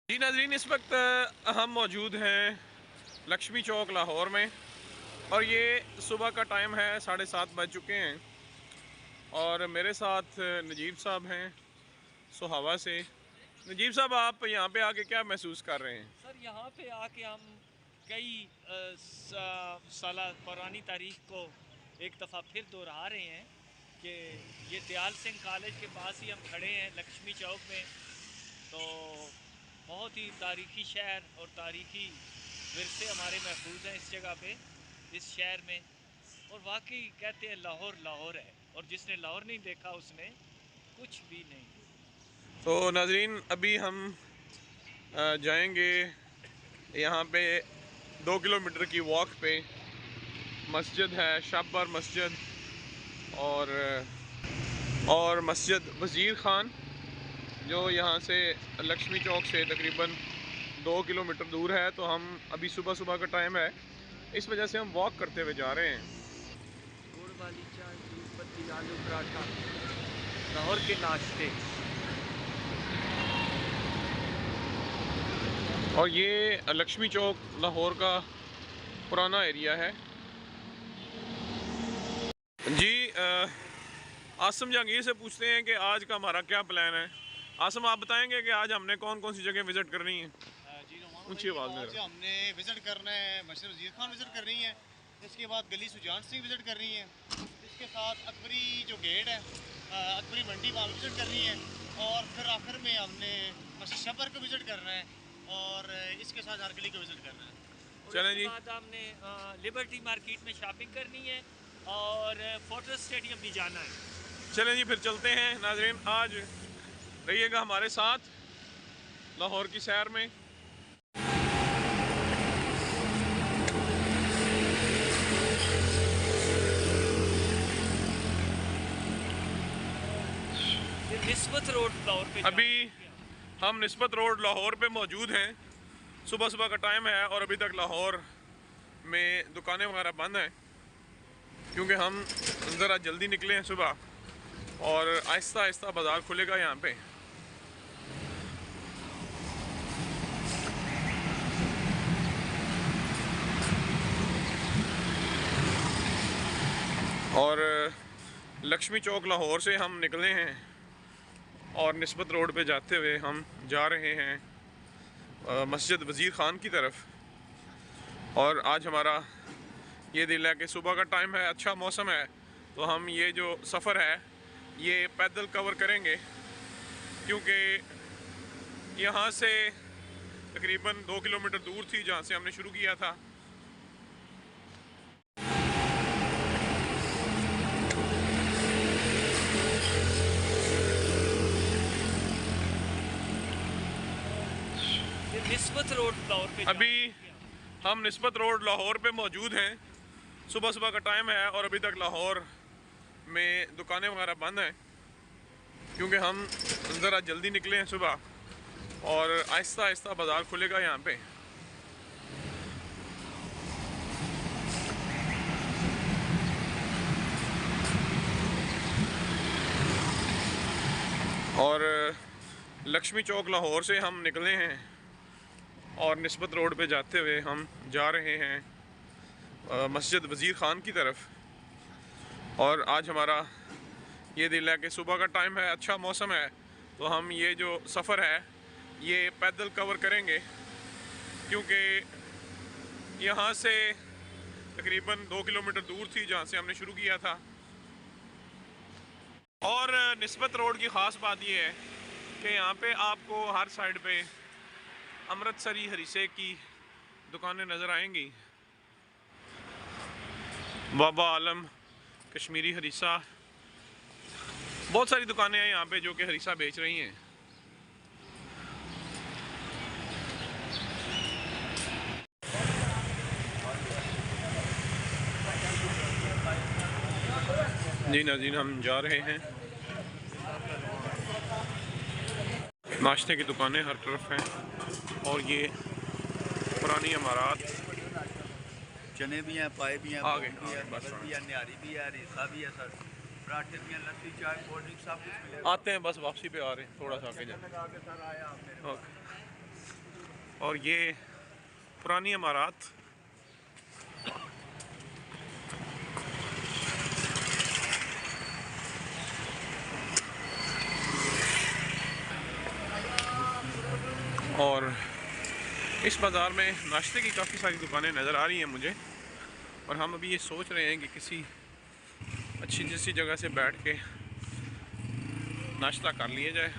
जी नाज़रीन, इस वक्त हम मौजूद हैं लक्ष्मी चौक लाहौर में और ये सुबह का टाइम है, 7:30 बज चुके हैं और मेरे साथ नजीब साहब हैं सुहावा से। नजीब साहब, आप यहाँ पे आके क्या महसूस कर रहे हैं? सर, यहाँ पे आके हम कई साल पुरानी तारीख को एक दफ़ा फिर दोहरा रहे हैं कि ये दयाल सिंह कॉलेज के पास ही हम खड़े हैं लक्ष्मी चौक में। तो बहुत ही तारीखी शहर और तारीखी विरसे हमारे महफूज हैं इस जगह पे, इस शहर में। और वाकई कहते हैं लाहौर लाहौर है, और जिसने लाहौर नहीं देखा उसने कुछ भी नहीं। तो नाज़रीन, अभी हम जाएंगे यहाँ पे 2 किलोमीटर की वॉक पे। मस्जिद है शाहबार मस्जिद और मस्जिद वज़ीर ख़ान, जो यहाँ से लक्ष्मी चौक से तकरीबन 2 किलोमीटर दूर है। तो हम अभी सुबह सुबह का टाइम है, इस वजह से हम वॉक करते हुए जा रहे हैं। गुड़ वाली चाय, दूध पत्ती, आलू पराठा, लाहौर के नाश्ते। और ये लक्ष्मी चौक लाहौर का पुराना एरिया है। जी, आसम जहांगीर से पूछते हैं कि आज का हमारा क्या प्लान है। आसम, आप बताएंगे कि आज हमने कौन कौन सी जगह विज़िट करनी है? जी नुमान ऊंची भाई, आवाज़ में आज हमने विज़िट करना है मस्जिद वज़ीर ख़ान विज़िट करनी है। इसके बाद गली सुजान सिंह विज़िट करनी है। इसके साथ अकबरी जो गेट है, अकबरी मंडी, वहाँ विज़िट करनी है। और फिर आखिर में हमने मस्जिद शबर को विज़िट करना है और इसके साथ हर गली को विज़िट करना है। चलें जी। बाद हमने लिबर्टी मार्केट में शॉपिंग करनी है और फोर्ट्रेस स्टेडियम भी जाना है। चलें जी, फिर चलते हैं नाज़रीन। आज रहिएगा हमारे साथ लाहौर की सैर में। निस्बत रोड लाहौर पे अभी हम निस्बत रोड लाहौर पे मौजूद हैं। सुबह सुबह का टाइम है और अभी तक लाहौर में दुकानें वगैरह बंद हैं, क्योंकि हम ज़रा जल्दी निकले हैं सुबह और आहिस्ता आहिस्ता बाज़ार खुलेगा यहाँ पे। और लक्ष्मी चौक लाहौर से हम निकले हैं और निस्बत रोड पे जाते हुए हम जा रहे हैं मस्जिद वज़ीर ख़ान की तरफ। और आज हमारा ये दिल है कि सुबह का टाइम है, अच्छा मौसम है, तो हम ये जो सफ़र है ये पैदल कवर करेंगे, क्योंकि यहाँ से तकरीबन 2 किलोमीटर दूर थी जहाँ से हमने शुरू किया था। निस्बत रोड लाहौर पे अभी हम निस्बत रोड लाहौर पे मौजूद हैं। सुबह सुबह का टाइम है और अभी तक लाहौर में दुकानें वगैरह बंद हैं, क्योंकि हम ज़रा जल्दी निकले हैं सुबह और आहिस्ता आहिस्ता बाज़ार खुलेगा यहाँ पे। और लक्ष्मी चौक लाहौर से हम निकले हैं और निस्बत रोड पे जाते हुए हम जा रहे हैं मस्जिद वज़ीर ख़ान की तरफ। और आज हमारा ये दिल है कि सुबह का टाइम है, अच्छा मौसम है, तो हम ये जो सफ़र है ये पैदल कवर करेंगे, क्योंकि यहाँ से तकरीबन 2 किलोमीटर दूर थी जहाँ से हमने शुरू किया था। और निस्बत रोड की ख़ास बात ये है कि यहाँ पे आपको हर साइड पे अमृतसरी हरीसे की दुकानें नज़र आएंगी। बाबा आलम कश्मीरी हरीसा, बहुत सारी दुकानें हैं यहाँ पे जो कि हरीसा बेच रही हैं। जी नाज़रीन, हम जा रहे हैं। नाश्ते की दुकानें हर तरफ हैं और ये पुरानी इमारत। चने भी हैं, पाए भी हैं, आगे बस भी है, निहारी भी है, रेसा भी है सर, पराठे भी हैं, लस्सी, चाय, कोल्ड ड्रिंक सब कुछ मिलेगा। आते हैं, बस वापसी पे आ रहे हैं, थोड़ा सा आगे जाए। सर आया आप मेरे पास। ओके। और ये पुरानी इमारत और इस बाज़ार में नाश्ते की काफ़ी सारी दुकानें नज़र आ रही हैं मुझे, और हम अभी ये सोच रहे हैं कि किसी अच्छी जैसी जगह से बैठ के नाश्ता कर लिया जाए।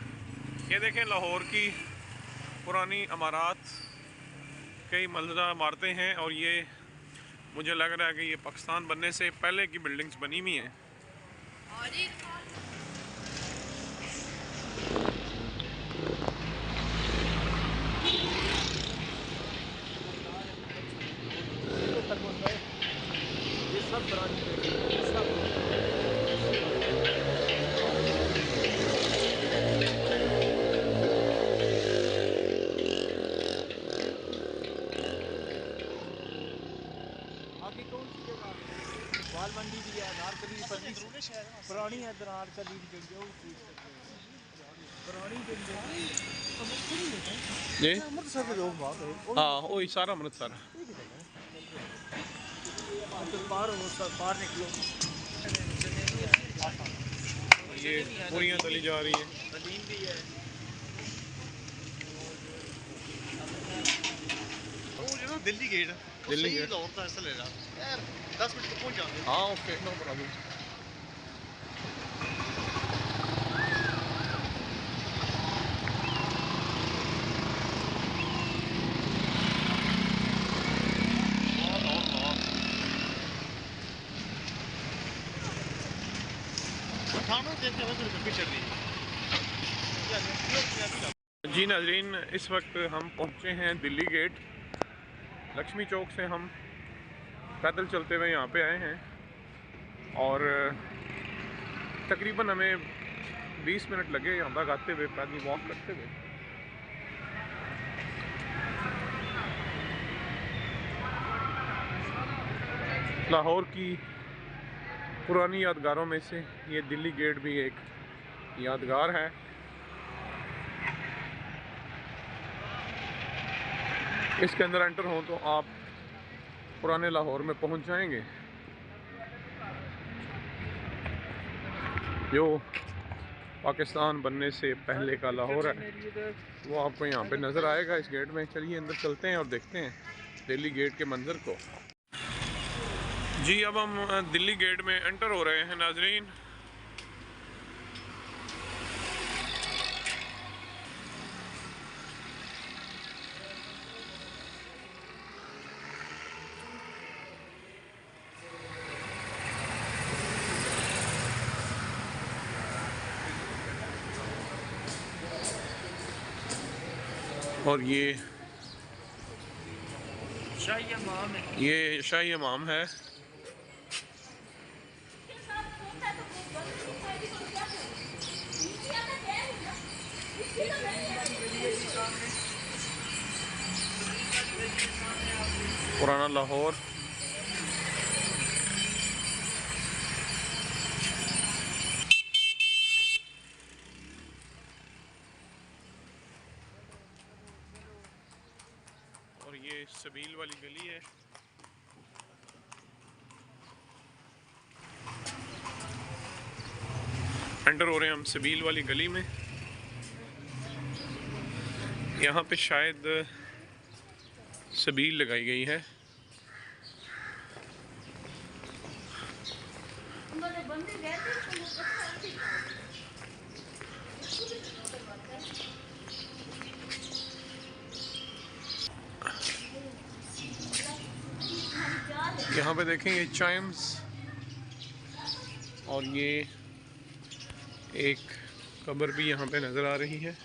ये देखें, लाहौर की पुरानी इमारत, कई मंजिला इमारतें हैं, और ये मुझे लग रहा है कि ये पाकिस्तान बनने से पहले की बिल्डिंग्स बनी हुई हैं। बाल मंडी भी है, नारकली पुरानी है, नारकली पुरानी जी अमृतसर के लोग बात है हाँ, वही सारा अमृतसर बाहर निकलो। ये पूरियाँ तली जा रही है। नदीम भी है। वो जो ना दिल्ली गेट है, दिल्ली गेट लाहौर का ऐसा ले रहा यार 10 मिनट तक पहुंच जाएंगे। हाँ, ओके, नो प्रॉब्लम। जी नाज़रीन, इस वक्त हम पहुँचे हैं दिल्ली गेट। लक्ष्मी चौक से हम पैदल चलते हुए यहाँ पे आए हैं, और तकरीबन हमें 20 मिनट लगे यहाँ तक आते हुए, पैदल वॉक करते हुए। लाहौर की पुरानी यादगारों में से ये दिल्ली गेट भी एक यादगार है। इसके अंदर एंटर हों तो आप पुराने लाहौर में पहुंच जाएंगे, जो पाकिस्तान बनने से पहले का लाहौर है। वो आपको यहाँ पे नज़र आएगा इस गेट में। चलिए अंदर चलते हैं और देखते हैं दिल्ली गेट के मंजर को। जी अब हम दिल्ली गेट में एंटर हो रहे हैं नाजरीन। और ये शाही इमाम है। पुराना लाहौर। और ये सबील वाली गली है। एंटर हो रहे हैं हम सबील वाली गली में। यहाँ पे शायद सबील लगाई गई है। यहाँ पे देखें ये चाइम्स, और ये एक कब्र भी यहाँ पे नज़र आ रही है।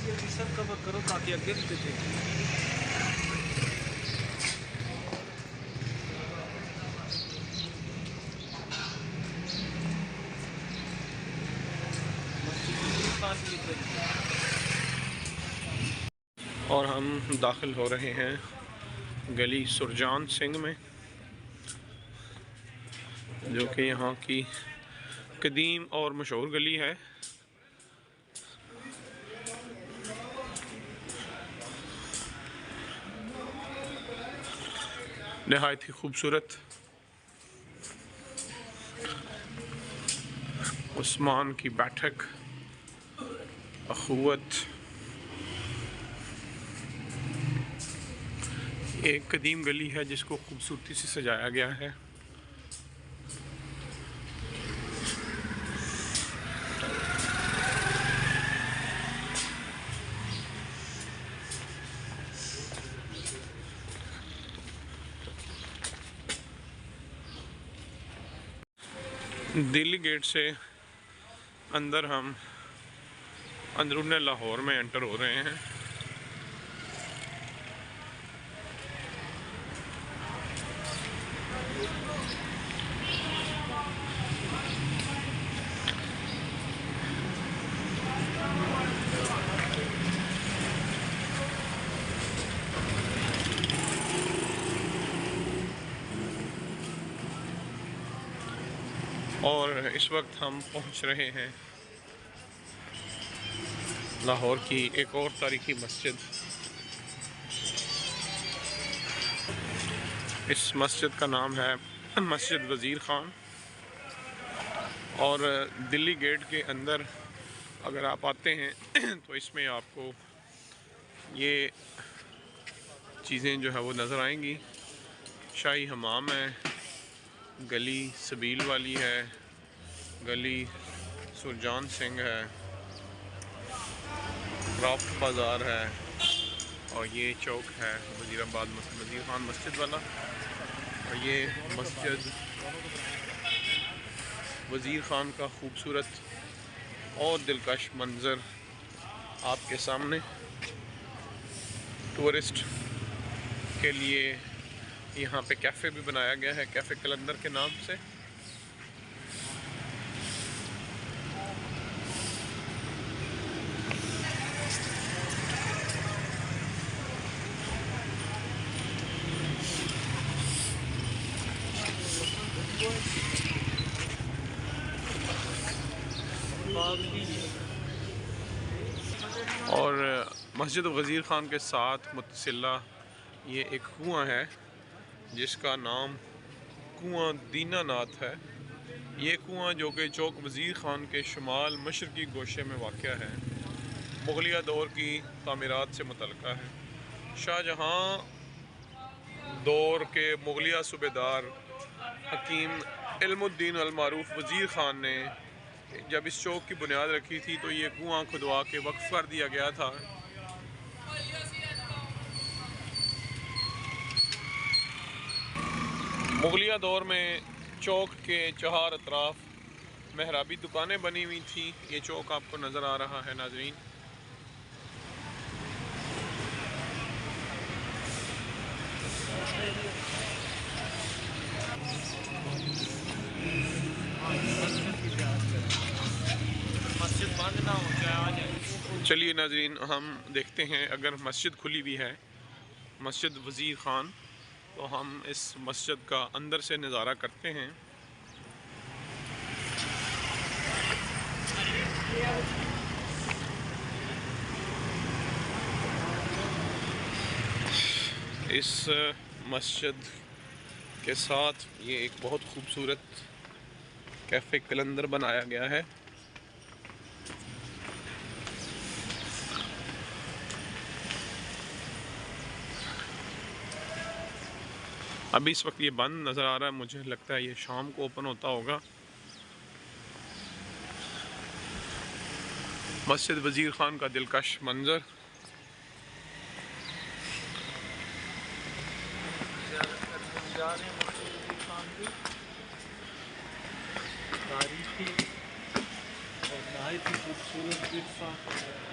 जल्दी सब कवर करो ताकि आगे निकले। और हम दाखिल हो रहे हैं गली सुरजान सिंह में, जो कि यहाँ की कदीम और मशहूर गली है। नहायत ही खूबसूरत उस्मान की बैठक, अखुवत, एक कदीम गली है जिसको खूबसूरती से सजाया गया है। दिल्ली गेट से अंदर हम अंदरून लाहौर में एंटर हो रहे हैं। और इस वक्त हम पहुंच रहे हैं लाहौर की एक और तारीखी मस्जिद। इस मस्जिद का नाम है मस्जिद वज़ीर ख़ान। और दिल्ली गेट के अंदर अगर आप आते हैं तो इसमें आपको ये चीज़ें जो है वो नज़र आएंगी। शाही हमाम है, गली सबील वाली है, गली सुरजान सिंह है, क्राफ्ट बाज़ार है, और ये चौक है वज़ीराबाद वज़ीर ख़ान मस्जिद वाला। और ये मस्जिद वज़ीर ख़ान का खूबसूरत और दिलकश मंज़र आपके सामने। टूरिस्ट के लिए यहाँ पे कैफ़े भी बनाया गया है, कैफ़े कलंदर के नाम से। और मस्जिद वज़ीर ख़ान के साथ मुत्तसिला ये एक कुआं है जिसका नाम कुआं दीनानाथ है। ये कुआं जो कि चौक वज़ीर ख़ान के शुमाल मशरक़ी गोशे में वाक़या है, मुग़लिया दौर की तामीरात से मुतल्लिक़ है। शाहजहाँ दौर के मुग़लिया सूबेदार हकीम इल्मुद्दीन अल-मारूफ़ वज़ीर ख़ान ने जब इस चौक की बुनियाद रखी थी तो ये कुआं खुदवा के वक्फ़ कर दिया गया था। मुग़लिया दौर में चौक के चार अतराफ़ महराबी दुकानें बनी हुई थी। ये चौक आपको नज़र आ रहा है नाज़रीन। मस्जिद बंद ना हो जाए। चलिए नाज़रीन, हम देखते हैं अगर मस्जिद खुली भी है, मस्जिद वज़ीर ख़ान, तो हम इस मस्जिद का अंदर से नज़ारा करते हैं। इस मस्जिद के साथ ये एक बहुत खूबसूरत कैफ़े कलंदर बनाया गया है। अभी इस वक्त ये बंद नज़र आ रहा है, मुझे लगता है ये शाम को ओपन होता होगा। मस्जिद वज़ीर ख़ान का दिलकश मंज़र।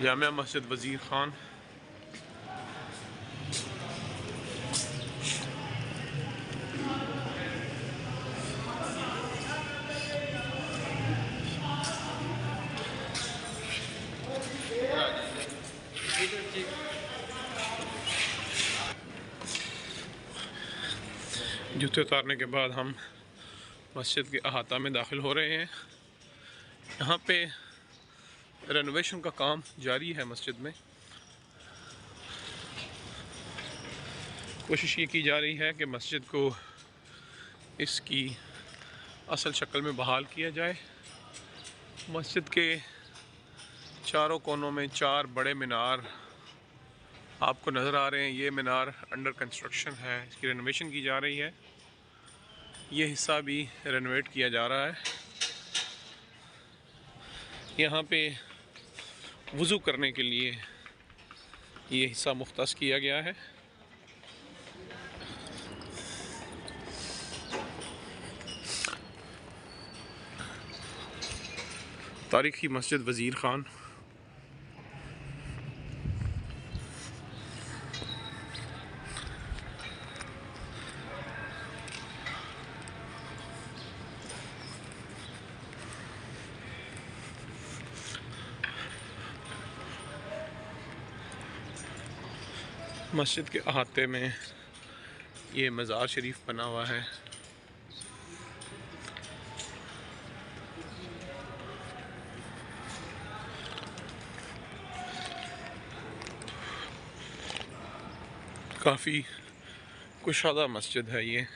जामिया मस्जिद वज़ीर ख़ान। जूते उतारने के बाद हम मस्जिद के अहाता में दाखिल हो रहे हैं। यहाँ पे रेनोवेशन का काम जारी है मस्जिद में। कोशिश ये की जा रही है कि मस्जिद को इसकी असल शक्ल में बहाल किया जाए। मस्जिद के चारों कोनों में 4 बड़े मीनार आपको नज़र आ रहे हैं। ये मीनार अंडर कंस्ट्रक्शन है, इसकी रेनोवेशन की जा रही है। ये हिस्सा भी रेनोवेट किया जा रहा है। यहाँ पे वज़ू करने के लिए ये हिस्सा मुख्तस किया गया है। तारीखी मस्जिद वज़ीर ख़ान। मस्जिद के अहाते में ये मज़ार शरीफ बना हुआ है। काफ़ी कुशादा मस्जिद है ये।